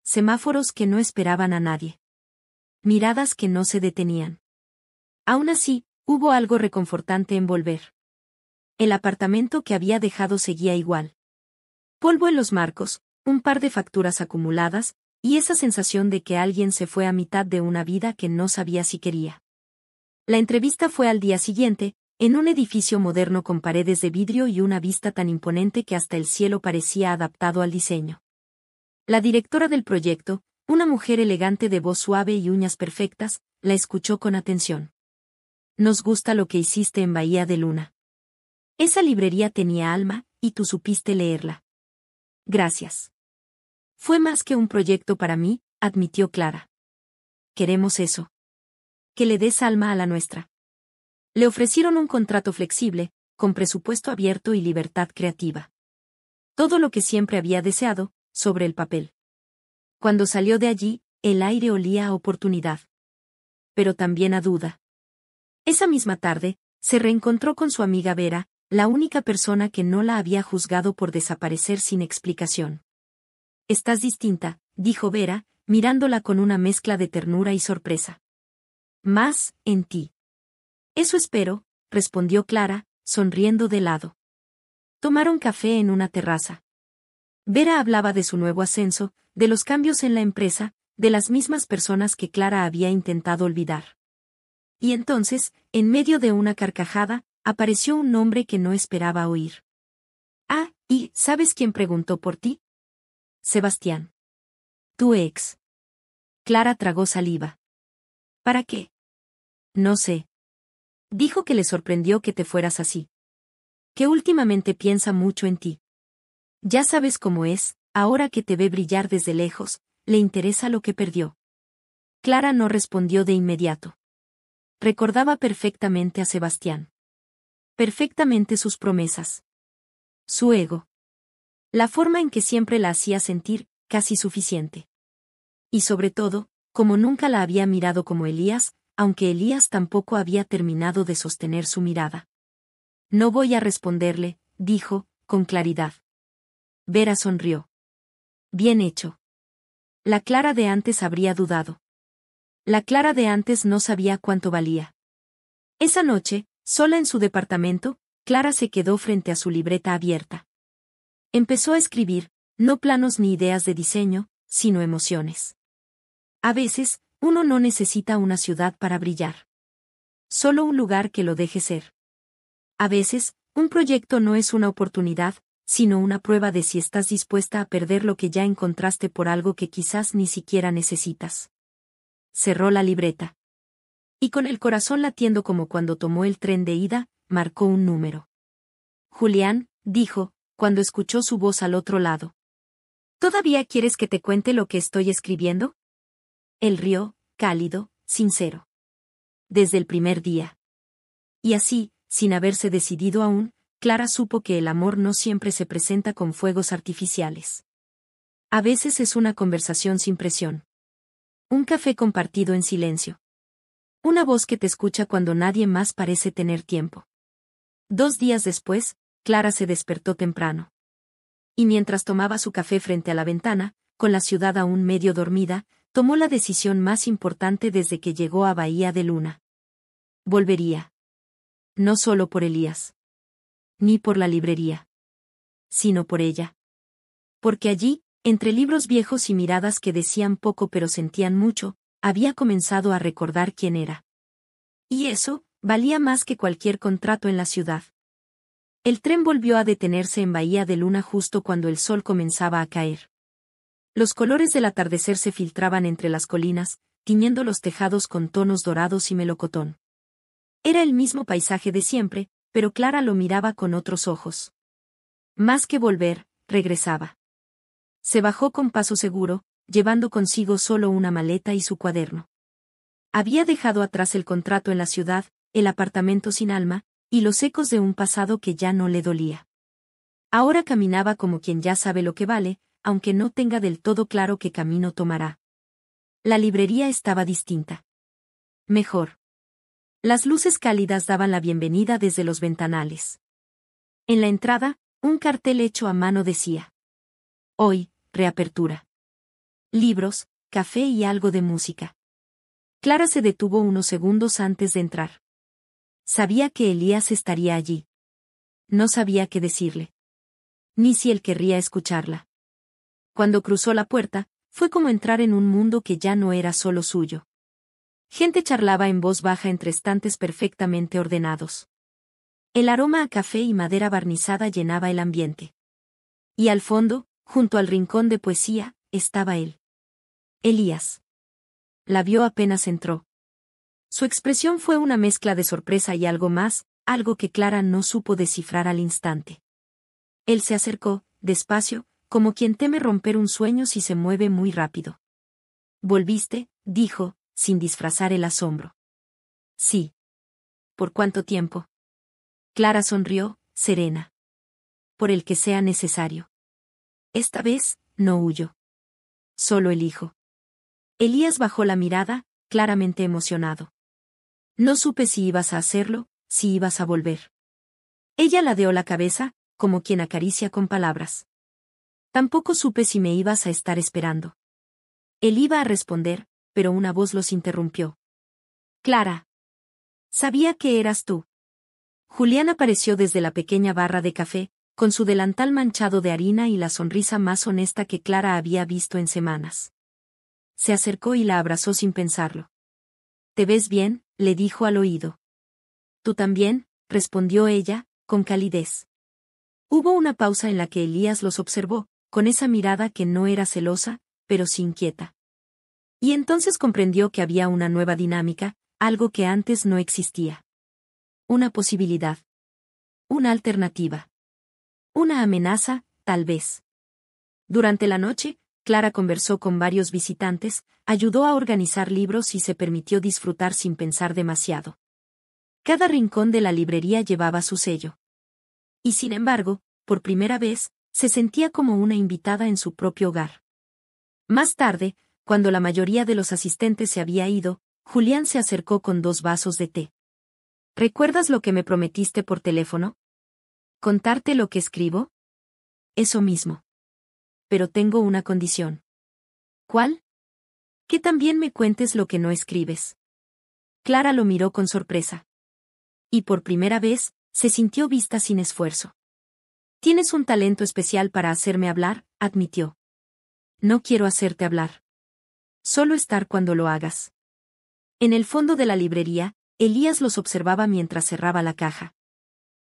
Semáforos que no esperaban a nadie. Miradas que no se detenían. Aún así, hubo algo reconfortante en volver. El apartamento que había dejado seguía igual. Polvo en los marcos, un par de facturas acumuladas, y esa sensación de que alguien se fue a mitad de una vida que no sabía si quería. La entrevista fue al día siguiente, en un edificio moderno con paredes de vidrio y una vista tan imponente que hasta el cielo parecía adaptado al diseño. La directora del proyecto, una mujer elegante de voz suave y uñas perfectas, la escuchó con atención. Nos gusta lo que hiciste en Bahía de Luna. Esa librería tenía alma, y tú supiste leerla. Gracias. Fue más que un proyecto para mí, admitió Clara. Queremos eso. Que le des alma a la nuestra. Le ofrecieron un contrato flexible, con presupuesto abierto y libertad creativa. Todo lo que siempre había deseado, sobre el papel. Cuando salió de allí, el aire olía a oportunidad. Pero también a duda. Esa misma tarde, se reencontró con su amiga Vera, la única persona que no la había juzgado por desaparecer sin explicación. Estás distinta, dijo Vera, mirándola con una mezcla de ternura y sorpresa. Más, en ti. Eso espero, respondió Clara, sonriendo de lado. Tomaron café en una terraza. Vera hablaba de su nuevo ascenso, de los cambios en la empresa, de las mismas personas que Clara había intentado olvidar. Y entonces, en medio de una carcajada, apareció un nombre que no esperaba oír. Ah, ¿y sabes quién preguntó por ti? Sebastián. Tu ex. Clara tragó saliva. ¿Para qué? No sé. Dijo que le sorprendió que te fueras así. Que últimamente piensa mucho en ti. Ya sabes cómo es, ahora que te ve brillar desde lejos, le interesa lo que perdió. Clara no respondió de inmediato. Recordaba perfectamente a Sebastián. Perfectamente sus promesas. Su ego. La forma en que siempre la hacía sentir, casi suficiente. Y sobre todo, como nunca la había mirado como Elías, aunque Elías tampoco había terminado de sostener su mirada. No voy a responderle, dijo, con claridad. Vera sonrió. Bien hecho. La Clara de antes habría dudado. La Clara de antes no sabía cuánto valía. Esa noche, sola en su departamento, Clara se quedó frente a su libreta abierta. Empezó a escribir, no planos ni ideas de diseño, sino emociones. A veces, uno no necesita una ciudad para brillar. Solo un lugar que lo deje ser. A veces, un proyecto no es una oportunidad, sino una prueba de si estás dispuesta a perder lo que ya encontraste por algo que quizás ni siquiera necesitas. Cerró la libreta. Y con el corazón latiendo como cuando tomó el tren de ida, marcó un número. Julián, dijo, cuando escuchó su voz al otro lado. ¿Todavía quieres que te cuente lo que estoy escribiendo? Él rió, cálido, sincero. Desde el primer día. Y así, sin haberse decidido aún, Clara supo que el amor no siempre se presenta con fuegos artificiales. A veces es una conversación sin presión. Un café compartido en silencio. Una voz que te escucha cuando nadie más parece tener tiempo. 2 días después, Clara se despertó temprano. Y mientras tomaba su café frente a la ventana, con la ciudad aún medio dormida, tomó la decisión más importante desde que llegó a Bahía de Luna. Volvería. No solo por Elías. Ni por la librería. Sino por ella. Porque allí, entre libros viejos y miradas que decían poco pero sentían mucho, había comenzado a recordar quién era. Y eso, valía más que cualquier contrato en la ciudad. El tren volvió a detenerse en Bahía de Luna justo cuando el sol comenzaba a caer. Los colores del atardecer se filtraban entre las colinas, tiñendo los tejados con tonos dorados y melocotón. Era el mismo paisaje de siempre, pero Clara lo miraba con otros ojos. Más que volver, regresaba. Se bajó con paso seguro, llevando consigo solo una maleta y su cuaderno. Había dejado atrás el contrato en la ciudad, el apartamento sin alma, y los ecos de un pasado que ya no le dolía. Ahora caminaba como quien ya sabe lo que vale, aunque no tenga del todo claro qué camino tomará. La librería estaba distinta. Mejor. Las luces cálidas daban la bienvenida desde los ventanales. En la entrada, un cartel hecho a mano decía: Hoy, reapertura. Libros, café y algo de música. Clara se detuvo unos segundos antes de entrar. Sabía que Elías estaría allí. No sabía qué decirle. Ni si él querría escucharla. Cuando cruzó la puerta, fue como entrar en un mundo que ya no era solo suyo. Gente charlaba en voz baja entre estantes perfectamente ordenados. El aroma a café y madera barnizada llenaba el ambiente. Y al fondo, junto al rincón de poesía, estaba él. Elías. La vio apenas entró. Su expresión fue una mezcla de sorpresa y algo más, algo que Clara no supo descifrar al instante. Él se acercó, despacio, como quien teme romper un sueño si se mueve muy rápido. «¿Volviste?», dijo, sin disfrazar el asombro. «Sí». «¿Por cuánto tiempo?». Clara sonrió, serena. «Por el que sea necesario». Esta vez, no huyó. Solo elijo. Elías bajó la mirada, claramente emocionado. «No supe si ibas a hacerlo, si ibas a volver». Ella ladeó la cabeza, como quien acaricia con palabras. «Tampoco supe si me ibas a estar esperando». Él iba a responder, pero una voz los interrumpió. «Clara. Sabía que eras tú». Julián apareció desde la pequeña barra de café, con su delantal manchado de harina y la sonrisa más honesta que Clara había visto en semanas. Se acercó y la abrazó sin pensarlo. «¿Te ves bien?», le dijo al oído. «Tú también», respondió ella, con calidez. Hubo una pausa en la que Elías los observó, con esa mirada que no era celosa, pero sí inquieta. Y entonces comprendió que había una nueva dinámica, algo que antes no existía. Una posibilidad. Una alternativa. Una amenaza, tal vez. Durante la noche, Clara conversó con varios visitantes, ayudó a organizar libros y se permitió disfrutar sin pensar demasiado. Cada rincón de la librería llevaba su sello. Y sin embargo, por primera vez, se sentía como una invitada en su propio hogar. Más tarde, cuando la mayoría de los asistentes se había ido, Julián se acercó con 2 vasos de té. «¿Recuerdas lo que me prometiste por teléfono? ¿Contarte lo que escribo?». «Eso mismo. Pero tengo una condición». «¿Cuál?». «Que también me cuentes lo que no escribes». Clara lo miró con sorpresa. Y por primera vez, se sintió vista sin esfuerzo. «Tienes un talento especial para hacerme hablar», admitió. «No quiero hacerte hablar. Solo estar cuando lo hagas». En el fondo de la librería, Elías los observaba mientras cerraba la caja.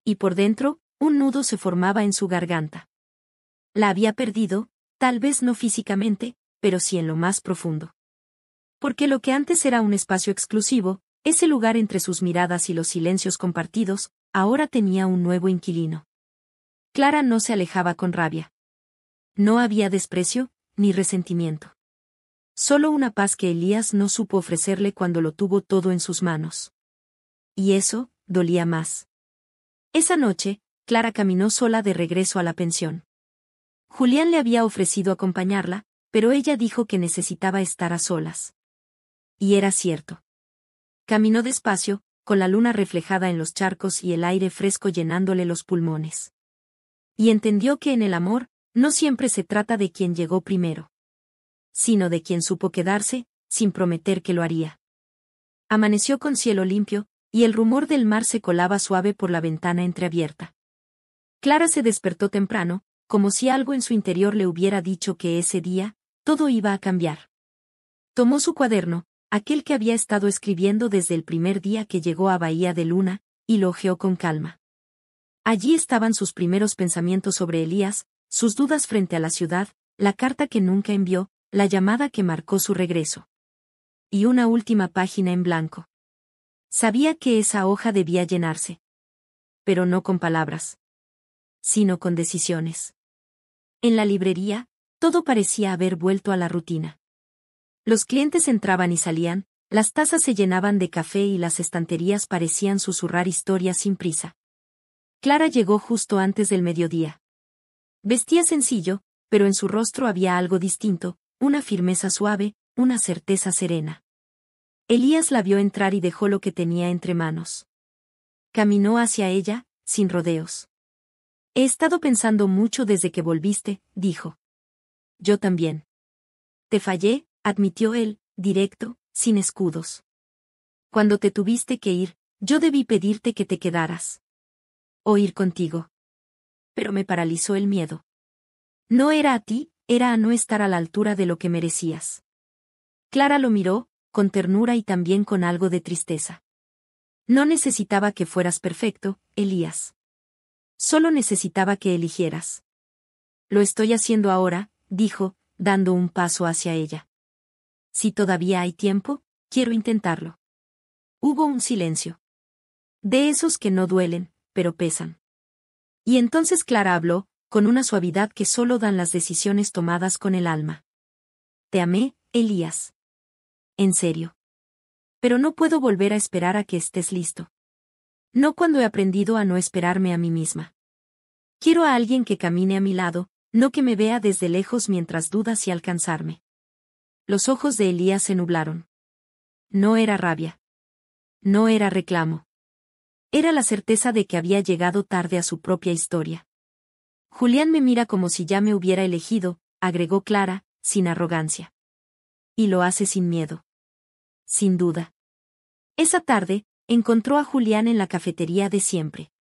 Y por dentro, un nudo se formaba en su garganta. La había perdido, tal vez no físicamente, pero sí en lo más profundo. Porque lo que antes era un espacio exclusivo, ese lugar entre sus miradas y los silencios compartidos, ahora tenía un nuevo inquilino. Clara no se alejaba con rabia. No había desprecio, ni resentimiento. Solo una paz que Elías no supo ofrecerle cuando lo tuvo todo en sus manos. Y eso, dolía más. Esa noche, Clara caminó sola de regreso a la pensión. Julián le había ofrecido acompañarla, pero ella dijo que necesitaba estar a solas. Y era cierto. Caminó despacio, con la luna reflejada en los charcos y el aire fresco llenándole los pulmones. Y entendió que en el amor, no siempre se trata de quien llegó primero, sino de quien supo quedarse, sin prometer que lo haría. Amaneció con cielo limpio, y el rumor del mar se colaba suave por la ventana entreabierta. Clara se despertó temprano, como si algo en su interior le hubiera dicho que ese día, todo iba a cambiar. Tomó su cuaderno, aquel que había estado escribiendo desde el primer día que llegó a Bahía de Luna, y lo hojeó con calma. Allí estaban sus primeros pensamientos sobre Elías, sus dudas frente a la ciudad, la carta que nunca envió, la llamada que marcó su regreso. Y una última página en blanco. Sabía que esa hoja debía llenarse. Pero no con palabras, sino con decisiones. En la librería, todo parecía haber vuelto a la rutina. Los clientes entraban y salían, las tazas se llenaban de café y las estanterías parecían susurrar historias sin prisa. Clara llegó justo antes del mediodía. Vestía sencillo, pero en su rostro había algo distinto, una firmeza suave, una certeza serena. Elías la vio entrar y dejó lo que tenía entre manos. Caminó hacia ella, sin rodeos. He estado pensando mucho desde que volviste, dijo. Yo también. Te fallé, admitió él, directo, sin escudos. Cuando te tuviste que ir, yo debí pedirte que te quedaras. O ir contigo. Pero me paralizó el miedo. No era a ti, era a no estar a la altura de lo que merecías. Clara lo miró, con ternura y también con algo de tristeza. No necesitaba que fueras perfecto, Elías. Solo necesitaba que eligieras. Lo estoy haciendo ahora, dijo, dando un paso hacia ella. Si todavía hay tiempo, quiero intentarlo. Hubo un silencio. De esos que no duelen, pero pesan. Y entonces Clara habló, con una suavidad que solo dan las decisiones tomadas con el alma. Te amé, Elías. En serio. Pero no puedo volver a esperar a que estés listo. No cuando he aprendido a no esperarme a mí misma. Quiero a alguien que camine a mi lado, no que me vea desde lejos mientras duda si alcanzarme. Los ojos de Elías se nublaron. No era rabia. No era reclamo. Era la certeza de que había llegado tarde a su propia historia. Julián me mira como si ya me hubiera elegido, agregó Clara, sin arrogancia. Y lo hace sin miedo. Sin duda. Esa tarde, encontró a Julián en la cafetería de siempre.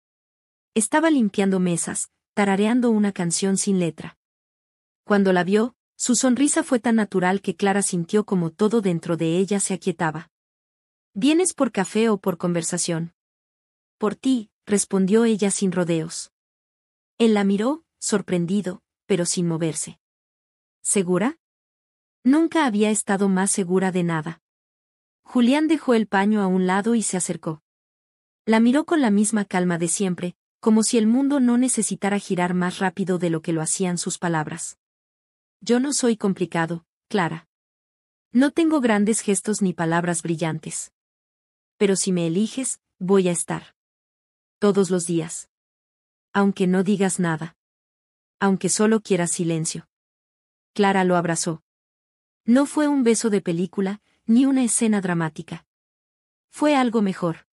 Estaba limpiando mesas, tarareando una canción sin letra. Cuando la vio, su sonrisa fue tan natural que Clara sintió como todo dentro de ella se aquietaba. ¿Vienes por café o por conversación? Por ti, respondió ella sin rodeos. Él la miró, sorprendido, pero sin moverse. ¿Segura? Nunca había estado más segura de nada. Julián dejó el paño a un lado y se acercó. La miró con la misma calma de siempre, como si el mundo no necesitara girar más rápido de lo que lo hacían sus palabras. Yo no soy complicado, Clara. No tengo grandes gestos ni palabras brillantes. Pero si me eliges, voy a estar. Todos los días. Aunque no digas nada. Aunque solo quieras silencio. Clara lo abrazó. No fue un beso de película, ni una escena dramática. Fue algo mejor.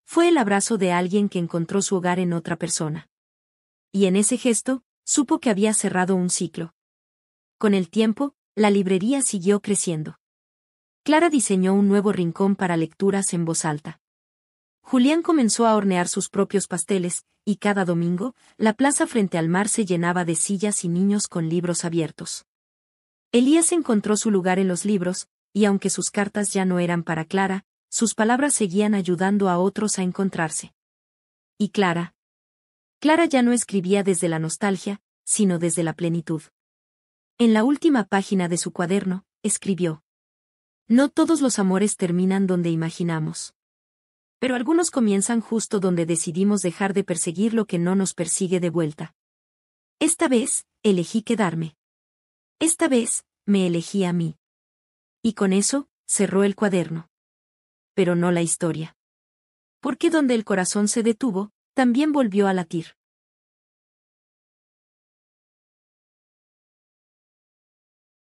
Fue el abrazo de alguien que encontró su hogar en otra persona. Y en ese gesto, supo que había cerrado un ciclo. Con el tiempo, la librería siguió creciendo. Clara diseñó un nuevo rincón para lecturas en voz alta. Julián comenzó a hornear sus propios pasteles, y cada domingo, la plaza frente al mar se llenaba de sillas y niños con libros abiertos. Elías encontró su lugar en los libros, y aunque sus cartas ya no eran para Clara, sus palabras seguían ayudando a otros a encontrarse. Y Clara. Clara ya no escribía desde la nostalgia, sino desde la plenitud. En la última página de su cuaderno, escribió: No todos los amores terminan donde imaginamos. Pero algunos comienzan justo donde decidimos dejar de perseguir lo que no nos persigue de vuelta. Esta vez, elegí quedarme. Esta vez, me elegí a mí. Y con eso, cerró el cuaderno. Pero no la historia. Porque donde el corazón se detuvo, también volvió a latir.